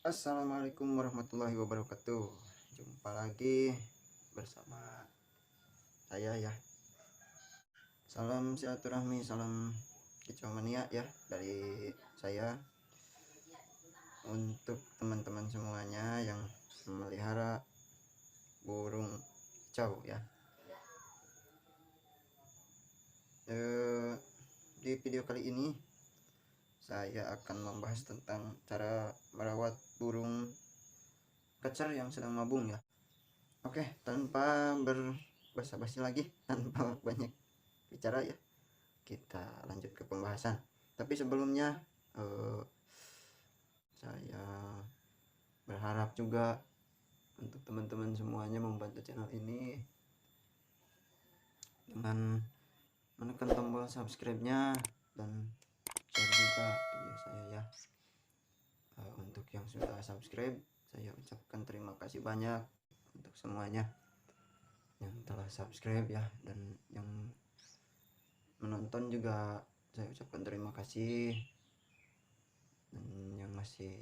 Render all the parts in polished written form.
Assalamualaikum warahmatullahi wabarakatuh. Jumpa lagi bersama saya ya. Salam silaturahmi, salam kicau mania ya dari saya untuk teman-teman semuanya yang memelihara burung kicau ya. Di video kali ini saya akan membahas tentang cara merawat burung kacar yang sedang mabung ya. Oke, tanpa berbasa-basi lagi, tanpa banyak bicara ya, kita lanjut ke pembahasan. Tapi sebelumnya saya berharap juga untuk teman-teman semuanya membantu channel ini dengan menekan tombol subscribe-nya dan share juga video saya ya. Untuk yang sudah subscribe, saya ucapkan terima kasih banyak untuk semuanya yang telah subscribe ya, dan yang menonton juga saya ucapkan terima kasih, dan yang masih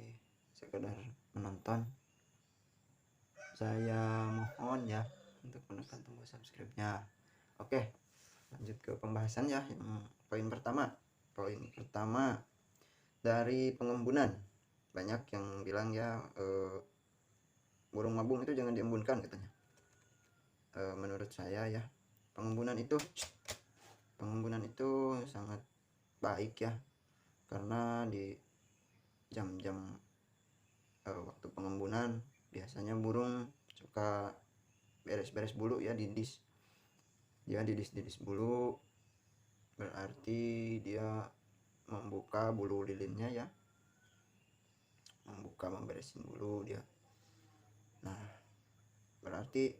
sekedar menonton saya mohon ya untuk menekan tombol subscribe-nya. Oke, lanjut ke pembahasan ya. Poin pertama dari pengembunan. Banyak yang bilang ya burung mabung itu jangan diembunkan katanya. Menurut saya ya, pengembunan itu sangat baik ya, karena di jam-jam waktu pengembunan biasanya burung suka beres-beres bulu ya, didis bulu, berarti dia membuka bulu lilinnya ya, memberesin bulu dia. Nah, berarti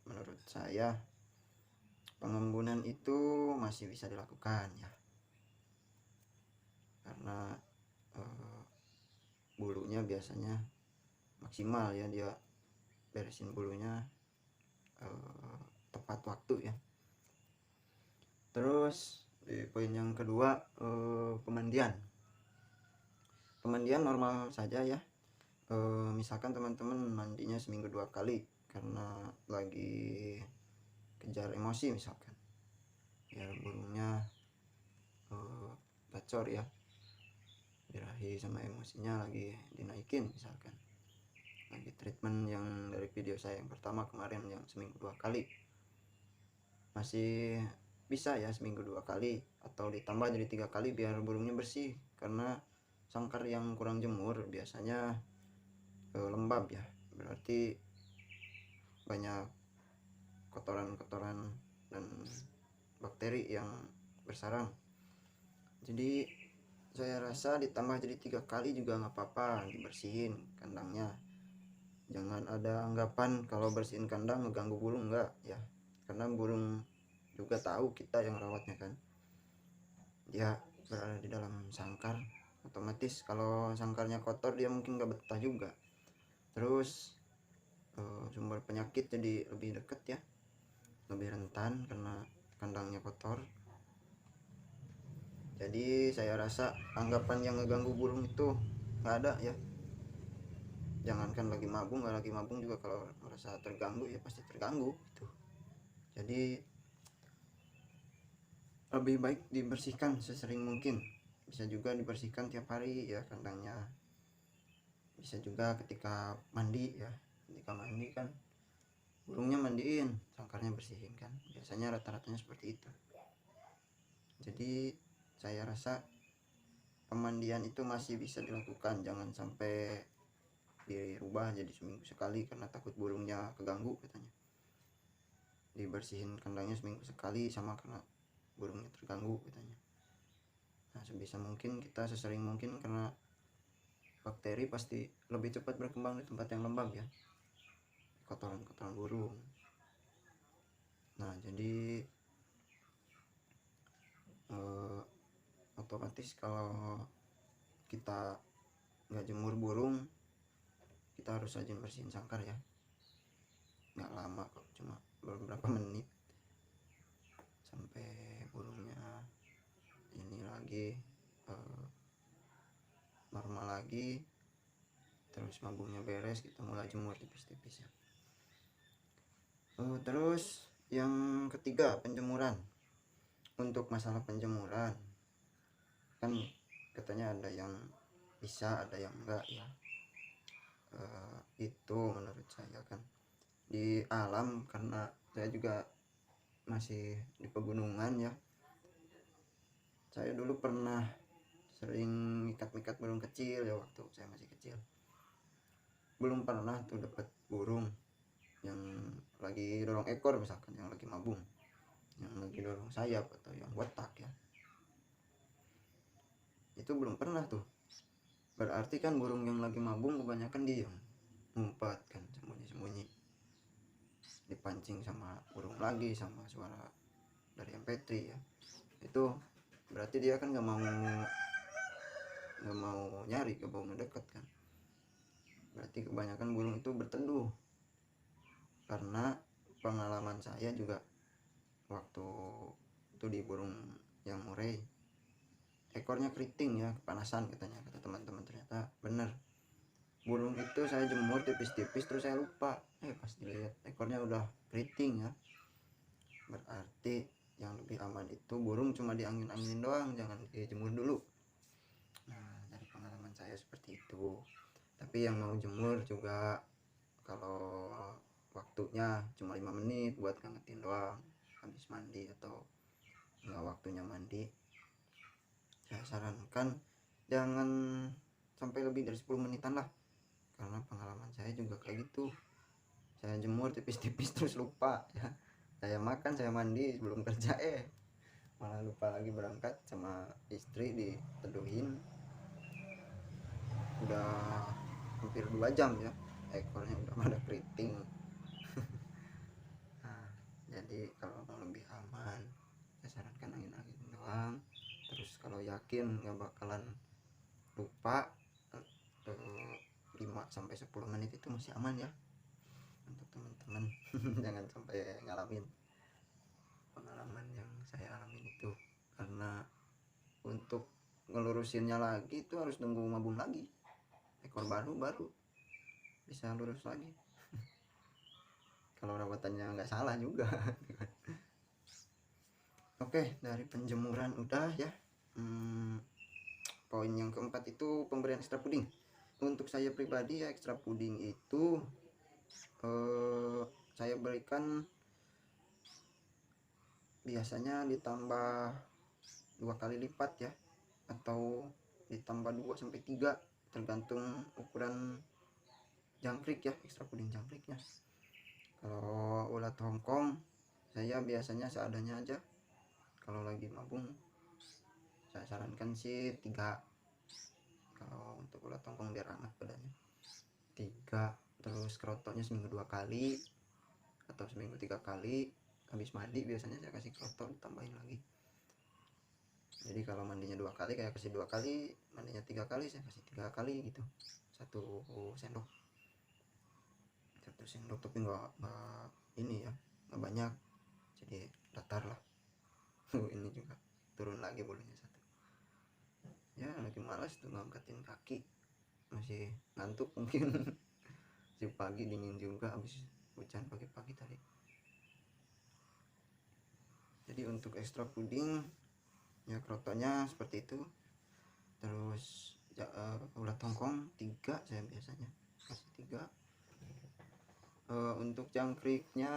menurut saya pengembunan itu masih bisa dilakukan ya, karena bulunya biasanya maksimal ya, dia beresin bulunya tepat waktu ya. Terus di poin yang kedua, pemandian normal saja ya. Misalkan teman-teman mandinya seminggu 2 kali karena lagi kejar emosi misalkan ya, burungnya gacor ya, birahi sama emosinya lagi dinaikin, misalkan lagi treatment yang dari video saya yang pertama kemarin yang seminggu 2 kali, masih bisa ya seminggu 2 kali atau ditambah jadi 3 kali biar burungnya bersih, karena sangkar yang kurang jemur biasanya lembab ya, berarti banyak kotoran-kotoran dan bakteri yang bersarang. Jadi saya rasa ditambah jadi 3 kali juga nggak apa-apa, dibersihin kandangnya. Jangan ada anggapan kalau bersihin kandang ngeganggu burung, enggak ya, karena burung juga tahu kita yang rawatnya kan, dia berada di dalam sangkar, otomatis kalau sangkarnya kotor dia mungkin nggak betah juga. Terus sumber penyakit jadi lebih dekat ya, lebih rentan karena kandangnya kotor. Jadi saya rasa anggapan yang ngeganggu burung itu nggak ada ya. Jangankan lagi mabung, nggak lagi mabung juga kalau merasa terganggu ya pasti terganggu gitu. Jadi lebih baik dibersihkan sesering mungkin. Bisa juga dibersihkan tiap hari ya kandangnya. Bisa juga ketika mandi ya, ketika mandi kan burungnya mandiin, sangkarnya bersihin kan, biasanya rata-ratanya seperti itu. Jadi saya rasa pemandian itu masih bisa dilakukan, jangan sampai dirubah jadi seminggu sekali karena takut burungnya keganggu katanya. Dibersihin kandangnya seminggu sekali sama karena burungnya terganggu katanya. Nah, sebisa mungkin kita sesering mungkin, karena bakteri pasti lebih cepat berkembang di tempat yang lembab ya, kotoran-kotoran burung. Nah, jadi otomatis kalau kita nggak jemur burung, kita harus rajin bersihin sangkar ya, nggak lama kok, cuma beberapa menit sampai burungnya ini lagi normal lagi. terus mabungnya beres, kita mulai jemur tipis-tipis ya. Terus yang ketiga, penjemuran. Untuk masalah penjemuran kan katanya ada yang bisa, ada yang enggak ya. Itu menurut saya kan di alam, karena saya juga masih di pegunungan ya. Saya dulu pernah sering ikat-ikat burung kecil ya waktu saya masih kecil. Belum pernah tuh dapat burung yang lagi dorong ekor, misalkan yang lagi mabung, yang lagi dorong sayap atau yang watak ya. Itu belum pernah tuh. Berarti kan burung yang lagi mabung kebanyakan diam, ngumpet kan, sembunyi-sembunyi, dipancing sama burung lagi, sama suara dari MP3 ya. Itu berarti dia kan nggak mau nyari, nggak mau mendekat kan. Berarti kebanyakan burung itu berteduh. Karena pengalaman saya juga waktu itu di burung yang murai, ekornya keriting ya, kepanasan katanya, kata teman-teman. Ternyata bener, burung itu saya jemur tipis-tipis, terus saya lupa, pas dilihat ekornya udah keriting ya. Berarti yang lebih aman itu burung cuma diangin-anginin doang, jangan dijemur dulu. Nah, dari pengalaman saya seperti itu. Tapi yang mau jemur juga, kalau waktunya cuma 5 menit buat ngangetin doang habis mandi atau nggak waktunya mandi, saya sarankan jangan sampai lebih dari 10 menitan lah. Karena pengalaman saya juga kayak gitu, saya jemur tipis-tipis terus lupa ya. Saya makan, saya mandi sebelum kerja, malah lupa lagi berangkat sama istri, diteduhin. Udah hampir 2 jam ya, ekornya udah pada keriting. Nah, jadi kalau mau lebih aman, saya sarankan angin-angin doang. Terus kalau yakin nggak bakalan lupa, 5-10 menit itu masih aman ya untuk teman-teman. Jangan sampai ngalamin pengalaman yang saya alami itu. Karena untuk ngelurusinnya lagi itu harus nunggu mabung lagi, ekor baru bisa lurus lagi. Kalau rawatannya nggak salah juga. Oke, dari penjemuran udah ya. Poin yang keempat itu pemberian ekstra puding. Untuk saya pribadi ya, ekstra puding itu saya berikan biasanya ditambah 2 kali lipat ya, atau ditambah 2-3, tergantung ukuran jangkrik ya, ekstra puding jangkriknya. Kalau ulat Hongkong saya biasanya seadanya aja. Kalau lagi mabung saya sarankan sih 3. Kalau untuk ulat Hongkong biar hangat badannya, 3. Terus kerotonya seminggu 2 kali atau seminggu 3 kali. Habis mandi biasanya saya kasih kerotok, ditambahin lagi. Jadi kalau mandinya 2 kali kayak kasih 2 kali, mandinya 3 kali saya kasih 3 kali gitu. 1 sendok, tapi nggak ini ya, nggak banyak, jadi datar lah. Ini juga turun lagi bulunya 1 ya. Lagi malas tuh ngangkatin kaki, masih ngantuk mungkin. Si pagi dingin juga, habis hujan pagi-pagi tadi. Jadi untuk ekstra puding ya, kerotonya seperti itu. Terus ya, ulat Hongkong 3 saya biasanya kasih 3. Untuk jangkriknya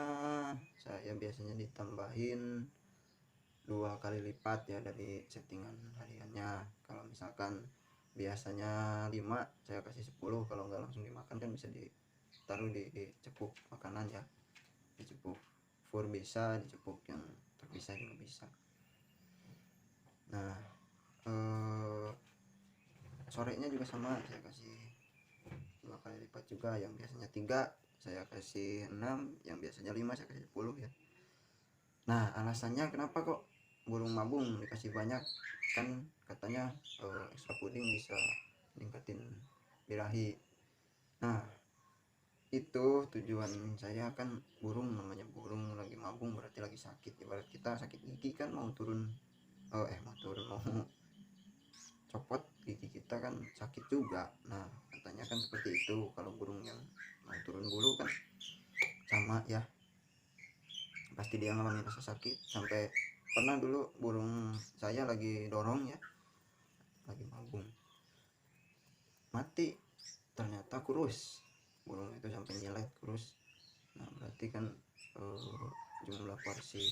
saya biasanya ditambahin 2 kali lipat ya dari settingan hariannya. Kalau misalkan biasanya 5, saya kasih 10. Kalau nggak langsung dimakan kan bisa ditaruh di cepuk makanan ya, di cepuk fur bisa, di cepuk yang terpisah juga bisa. Nah, sorenya juga sama, saya kasih 2 kali lipat juga. Yang biasanya 3 saya kasih 6, yang biasanya 5 saya kasih 10 ya. Nah, alasannya kenapa kok burung mabung dikasih banyak, kan katanya ekstra puding bisa ningkatin birahi. Nah, itu tujuan saya kan, burung namanya burung lagi mabung berarti lagi sakit. Ibarat kita sakit gigi kan, mau turun mau copot gigi kita kan sakit juga. Nah, katanya biasanya kan seperti itu. Kalau burung yang mau turun bulu kan sama ya, pasti dia ngalamin rasa sakit. Sampai pernah dulu burung saya lagi dorong ya, lagi mabung, mati ternyata kurus burung itu, sampai nyelet kurus. Nah berarti kan jumlah porsi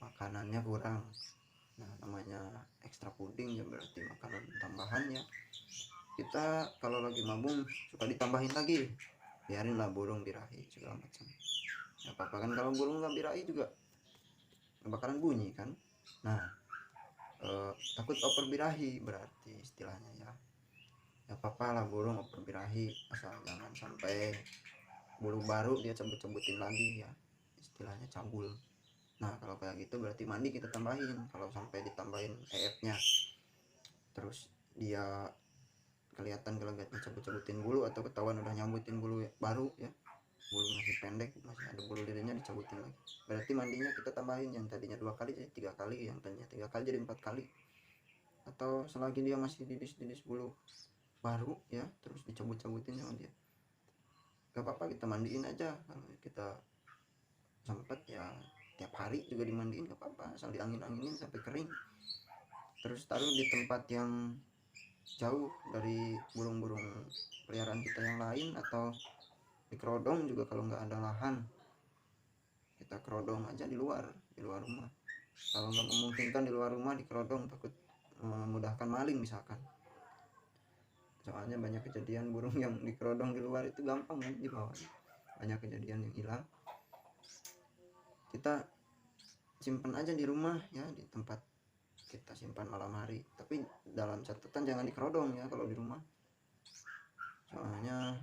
makanannya kurang. Nah namanya ekstra puding ya, berarti makanan tambahan ya. Kita kalau lagi mabung suka ditambahin lagi, biarinlah burung birahi segala macam, nggak apa-apa kan. Kalau burung nggak birahi juga nggak bakalan bunyi kan. Nah takut oper birahi berarti istilahnya ya. Nggak apa-apa lah burung oper birahi, asal jangan sampai bulu baru dia cabut-cabutin lagi ya, istilahnya cabul. Nah kalau kayak gitu berarti mandi kita tambahin. Kalau sampai ditambahin EF-nya terus dia kelihatan gelagatnya cabut-cabutin bulu, atau ketahuan udah nyambutin bulu baru ya, bulu masih pendek, masih ada bulu liriknya, dicabutin lagi, berarti mandinya kita tambahin. Yang tadinya 2 kali jadi 3 kali, yang tadinya 3 kali jadi 4 kali. Atau selagi dia masih didis bulu baru ya, terus dicabut-cabutin sama dia, gak apa-apa kita mandiin aja. Kalau kita sempet ya tiap hari juga dimandiin gak apa-apa, asal diangin-anginin sampai kering. Terus taruh di tempat yang jauh dari burung-burung peliharaan kita yang lain, atau di kerodong juga. Kalau nggak ada lahan kita kerodong aja di luar rumah. Kalau nggak memungkinkan di luar rumah, di kerodong, takut memudahkan maling misalkan. Soalnya banyak kejadian burung yang di kerodong di luar itu gampang kan dibawa, banyak kejadian yang hilang. Kita simpan aja di rumah ya, di tempat kita simpan malam hari, tapi dalam catatan jangan di kerodong ya kalau di rumah. Soalnya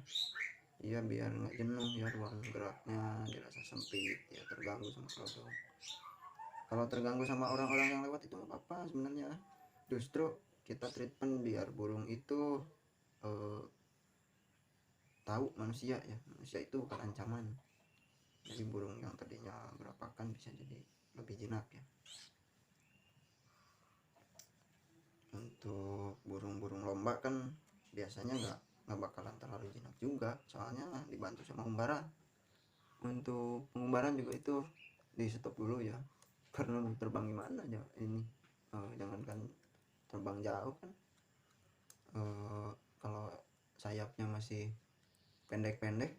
ya biar nggak jenuh ya, ruang geraknya dirasa sempit ya, terganggu sama kerodong. Kalau terganggu sama orang-orang yang lewat itu nggak apa-apa sebenarnya, justru kita treatment biar burung itu tahu manusia ya, manusia itu bukan ancaman. Jadi burung yang tadinya berapakan bisa jadi lebih jinak ya. Untuk burung-burung lomba kan biasanya nggak bakalan terlalu jinak juga, soalnya dibantu sama umbaran. Untuk pengumbaran juga itu di stop dulu ya, karena terbang gimana aja ini, jangankan terbang jauh kan, kalau sayapnya masih pendek-pendek,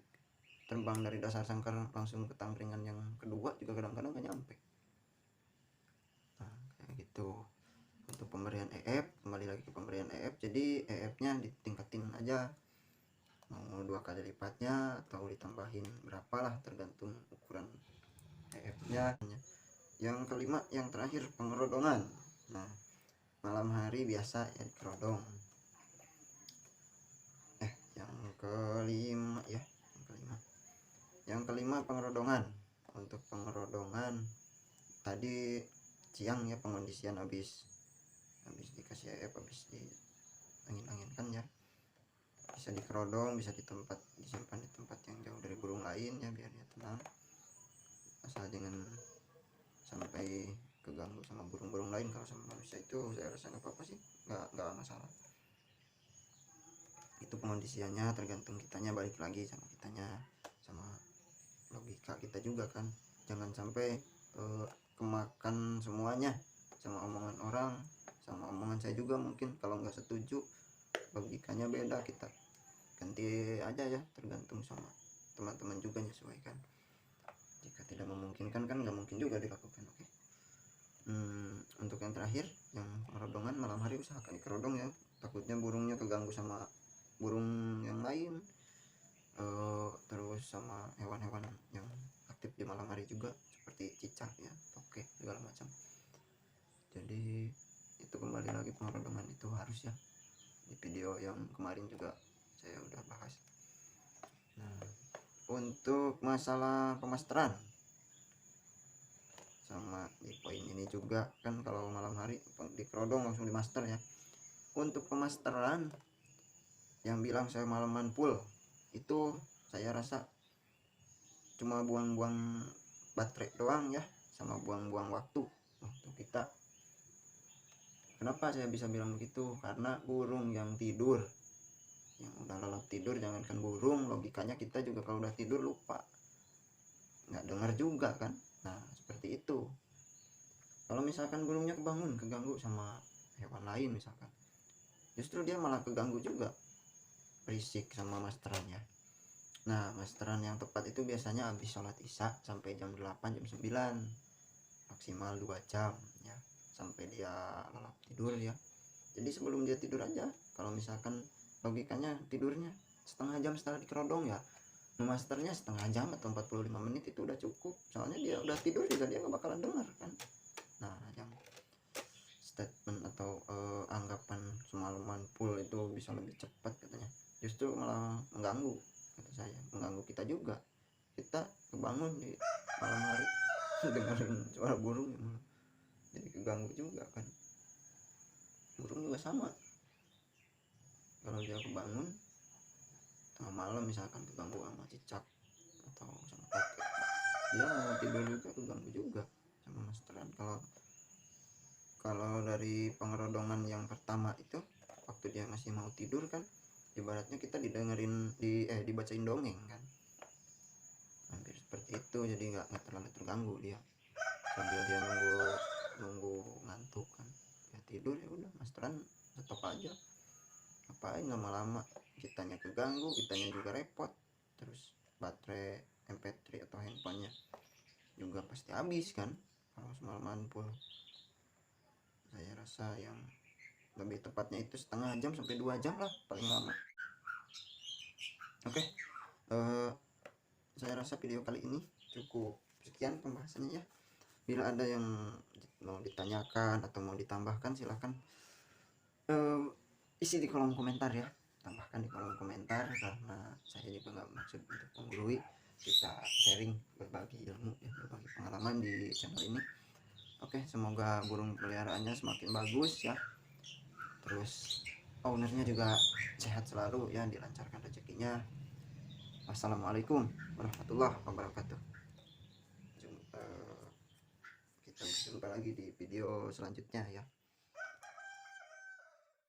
terbang dari dasar sangkar langsung ke tangkringan yang kedua juga kadang-kadang nggak nyampe. Nah kayak gitu. Untuk pemberian EF, kembali lagi ke pemberian EF, jadi EF-nya ditingkatin aja, mau 2 kali lipatnya atau ditambahin berapalah, tergantung ukuran EF-nya. Yang kelima, yang terakhir, pengerodongan. Nah malam hari biasa ya dikerodong. Yang kelima pengerodongan. Untuk pengerodongan tadi siang ya, pengondisian habis dikasih EF, habis di angin-anginkan ya, bisa dikerodong, bisa disimpan di tempat yang jauh dari burung lain ya, biar dia tenang, asal jangan sampai keganggu sama burung-burung lain. Kalau sama manusia itu saya rasa nggak apa-apa sih, nggak masalah. Itu pengondisiannya tergantung kitanya, balik lagi sama kitanya, sama logika kita juga kan. Jangan sampai kemakan semuanya sama omongan orang, sama omongan saya juga. Mungkin kalau nggak setuju, logikanya beda, kita ganti aja ya, tergantung sama teman-teman juga, menyesuaikan. Jika tidak memungkinkan kan nggak mungkin juga dilakukan. Oke. Untuk yang terakhir, yang pengerodongan malam hari, usahakan dikerodong ya, takutnya burungnya keganggu sama burung yang lain, terus sama hewan-hewan yang aktif di malam hari juga, seperti cicak ya, toke segala macam. Jadi itu kembali lagi, pengerodongan itu harus ya, di video yang kemarin juga saya udah bahas. Nah untuk masalah pemasteran sama di poin ini juga kan, kalau malam hari dikerodong langsung dimaster ya. Untuk pemasteran yang bilang saya malaman full, itu saya rasa cuma buang-buang baterai doang ya, sama buang-buang waktu kita. Kenapa saya bisa bilang begitu? Karena burung yang tidur yang udah lelap tidur. Jangankan burung, logikanya kita juga kalau udah tidur lupa, nggak dengar juga kan. Nah seperti itu. Kalau misalkan burungnya kebangun, keganggu sama hewan lain misalkan, justru dia malah keganggu juga, berisik sama masterannya. Nah masteran yang tepat itu biasanya habis sholat isya sampai jam 8 jam 9, maksimal 2 jam ya, sampai dia lelap tidur ya. Jadi sebelum dia tidur aja, kalau misalkan logikanya tidurnya setengah jam setelah dikerodong ya, masternya setengah jam atau 45 menit itu udah cukup, soalnya dia udah tidur juga dia gak bakalan dengar kan. Nah yang statement atau anggapan semalaman full itu bisa lebih cepat katanya, justru malah mengganggu, kata saya mengganggu kita juga. Kita kebangun di malam hari dengerin suara burung ya, jadi keganggu juga kan. Burung juga sama, kalau dia kebangun tengah malam misalkan keganggu sama cicak atau sama kakek, dia mau tidur juga keganggu juga sama masteran. Kalau dari pengerodongan yang pertama itu, waktu dia masih mau tidur kan, ibaratnya kita dibacain dongeng kan, hampir seperti itu. Jadi nggak terlalu terganggu dia sambil dia nunggu ngantuk kan, dia tidur ya udah masteran stop aja. Ngapain lama-lama, kitanya keganggu, kitanya juga repot, terus baterai MP3 atau handphonenya juga pasti habis kan kalau semalaman full. Saya rasa yang lebih tepatnya itu setengah jam sampai 2 jam lah paling lama. Oke, saya rasa video kali ini cukup sekian pembahasannya ya. Bila ada yang mau ditanyakan atau mau ditambahkan, silahkan isi di kolom komentar ya, tambahkan di kolom komentar, karena saya juga nggak maksud untuk menggurui, kita sharing, berbagi ilmu ya, berbagi pengalaman di channel ini. Oke, semoga burung peliharaannya semakin bagus ya, terus ownernya juga sehat selalu ya, dilancarkan rezekinya. Wassalamualaikum warahmatullahi wabarakatuh. Kita berjumpa lagi di video selanjutnya ya.